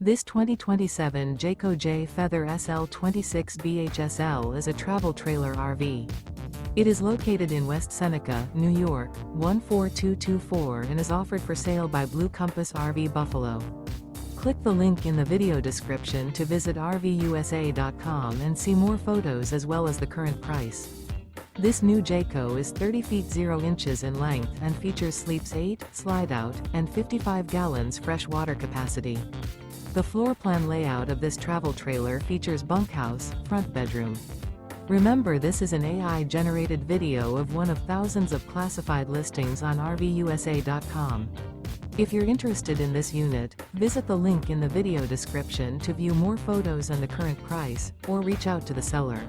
This 2027 Jayco Jay Feather SL 26 BHSL is a travel trailer RV. It is located in West Seneca, New York, 14224 and is offered for sale by Blue Compass RV Buffalo. Click the link in the video description to visit RVUSA.com and see more photos as well as the current price. This new Jayco is 30 feet 0 inches in length and features sleeps 8, slide-out, and 55 gallons fresh water capacity. The floor plan layout of this travel trailer features bunkhouse, front bedroom. Remember, this is an AI-generated video of one of thousands of classified listings on RVUSA.com. If you're interested in this unit, visit the link in the video description to view more photos and the current price, or reach out to the seller.